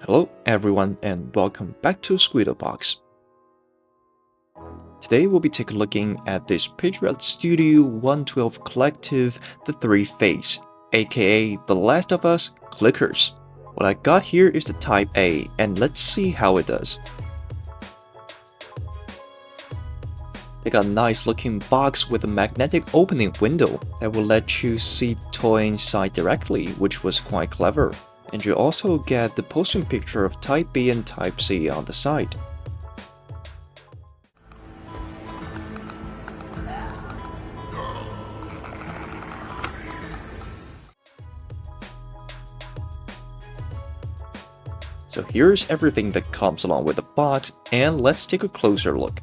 Hello everyone and welcome back to Box. Today we'll be looking at this Patriot Studio 112 Collective The Three Phase, aka The Last of Us Clickers. What I got here is the Type A, and let's see how it does. They got a nice looking box with a magnetic opening window that will let you see the toy inside directly, which was quite clever. And you also get the posting picture of Type B and Type C on the side. So here's everything that comes along with the box, and let's take a closer look.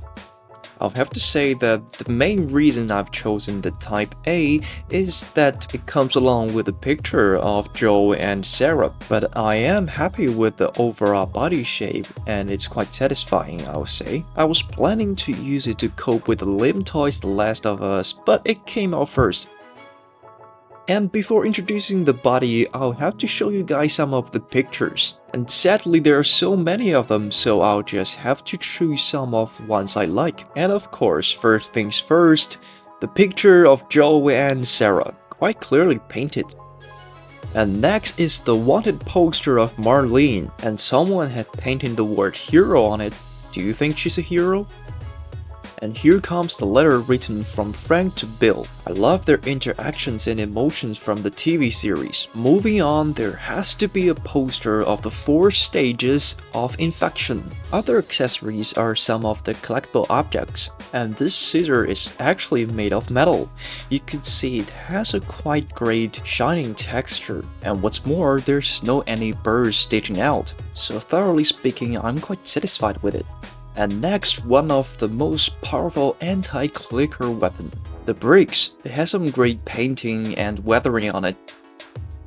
I'll have to say that the main reason I've chosen the Type A is that it comes along with a picture of Joel and Sarah, but I am happy with the overall body shape and it's quite satisfying, I would say. I was planning to use it to cope with the limtoys The Last of Us, but it came out first. And before introducing the body, I'll have to show you guys some of the pictures. And sadly there are so many of them, so I'll just have to choose some of ones I like. And of course, first things first, the picture of Joel and Sarah, quite clearly painted. And next is the wanted poster of Marlene, and someone had painted the word hero on it. Do you think she's a hero? And here comes the letter written from Frank to Bill. I love their interactions and emotions from the TV series. Moving on, there has to be a poster of the 4 stages of infection. Other accessories are some of the collectible objects, and this scissor is actually made of metal. You could see it has a quite great shining texture, and what's more, there's no any burrs sticking out. So thoroughly speaking, I'm quite satisfied with it. And next, one of the most powerful anti-clicker weapon, the bricks. It has some great painting and weathering on it.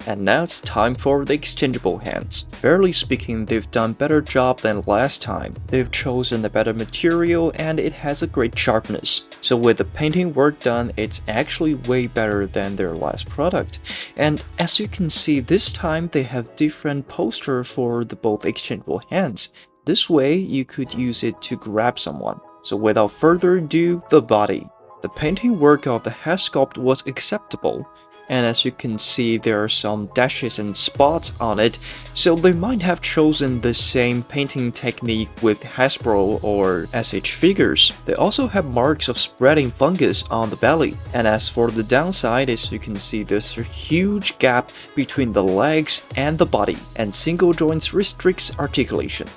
And now it's time for the exchangeable hands. Fairly speaking, they've done better job than last time. They've chosen a better material and it has a great sharpness. So with the painting work done, it's actually way better than their last product. And as you can see, this time they have different poster for the both exchangeable hands. This way, you could use it to grab someone. So without further ado, the body. The painting work of the head sculpt was acceptable, and as you can see, there are some dashes and spots on it, so they might have chosen the same painting technique with Hasbro or SH figures. They also have marks of spreading fungus on the belly, and as for the downside, as you can see, there's a huge gap between the legs and the body, and single joints restricts articulation.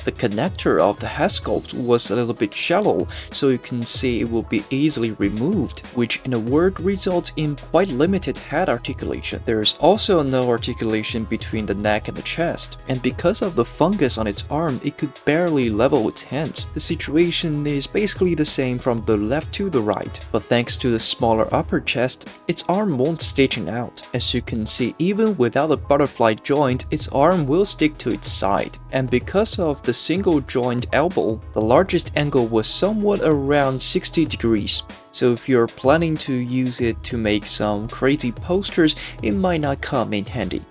The connector of the head sculpt was a little bit shallow, so you can see it will be easily removed, which in a word results in quite limited head articulation. There is also no articulation between the neck and the chest, and because of the fungus on its arm, it could barely level its hands. The situation is basically the same from the left to the right, but thanks to the smaller upper chest, its arm won't stitching out. As you can see, even without a butterfly joint, its arm will stick to its side, and because of the single joint elbow, the largest angle was somewhat around 60 degrees. So if you're planning to use it to make some crazy posters, it might not come in handy.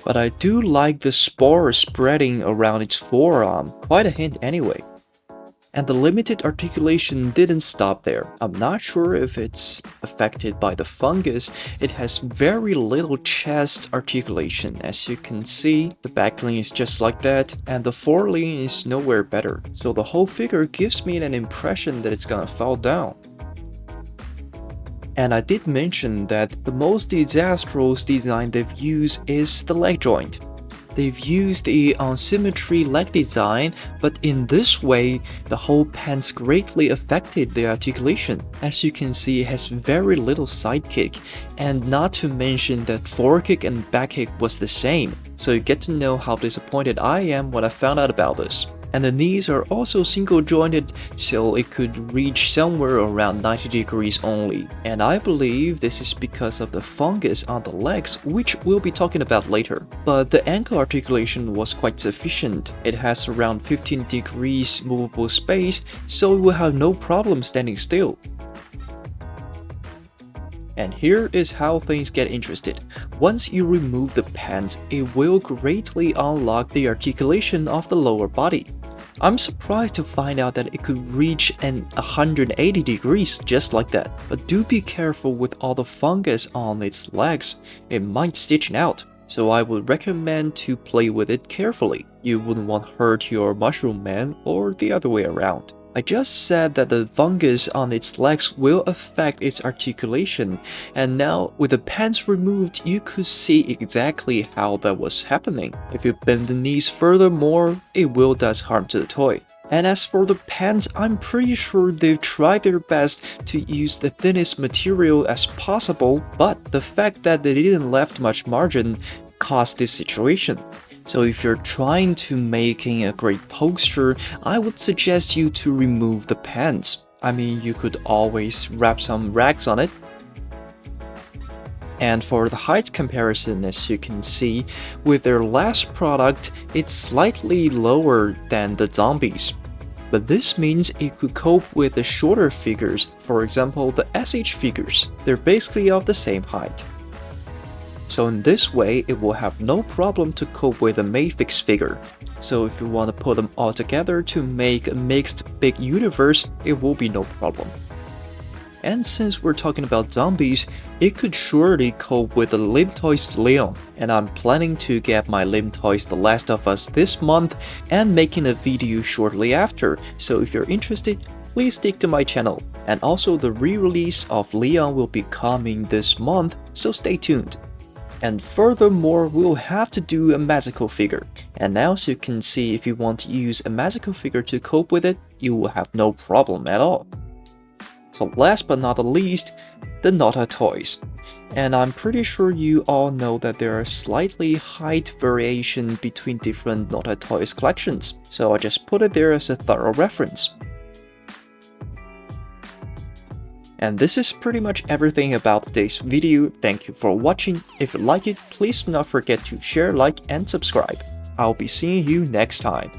But I do like the spore spreading around its forearm, quite a hint anyway. And the limited articulation didn't stop there. I'm not sure if it's affected by the fungus. It has very little chest articulation. As you can see, the backline is just like that, and the foreline is nowhere better. So the whole figure gives me an impression that it's gonna fall down. And I did mention that the most disastrous design they've used is the leg joint. They've used the on-symmetry leg design, but in this way, the whole pants greatly affected the articulation. As you can see, it has very little side kick, and not to mention that fore kick and back kick was the same, so you get to know how disappointed I am when I found out about this. And the knees are also single jointed, so it could reach somewhere around 90 degrees only. And I believe this is because of the fungus on the legs, which we'll be talking about later. But the ankle articulation was quite sufficient. It has around 15 degrees movable space, so it will have no problem standing still. And here is how things get interesting. Once you remove the pants, it will greatly unlock the articulation of the lower body. I'm surprised to find out that it could reach an 180 degrees just like that, but do be careful with all the fungus on its legs, it might stitch out, so I would recommend to play with it carefully. You wouldn't want to hurt your mushroom man or the other way around. I just said that the fungus on its legs will affect its articulation, and now with the pants removed, you could see exactly how that was happening. If you bend the knees furthermore, it will does harm to the toy. And as for the pants, I'm pretty sure they've tried their best to use the thinnest material as possible, but the fact that they didn't left much margin caused this situation. So if you're trying to making a great poster, I would suggest you to remove the pants. I mean, you could always wrap some rags on it. And for the height comparison, as you can see, with their last product, it's slightly lower than the zombies. But this means it could cope with the shorter figures, for example the SH figures. They're basically of the same height. So in this way, it will have no problem to cope with a Mayfix figure. So if you want to put them all together to make a mixed big universe, it will be no problem. And since we're talking about zombies, it could surely cope with the limtoys Leon. And I'm planning to get my limtoys The Last of Us this month and making a video shortly after. So if you're interested, please stick to my channel. And also the re-release of Leon will be coming this month, so stay tuned. And furthermore, we'll have to do a magical figure. And now so you can see if you want to use a magical figure to cope with it, you will have no problem at all. So last but not the least, the Nota Toys. And I'm pretty sure you all know that there are slightly height variation between different Nota Toys collections. So I just put it there as a thorough reference. And this is pretty much everything about today's video. Thank you for watching. If you like it, please do not forget to share, like, and subscribe. I'll be seeing you next time.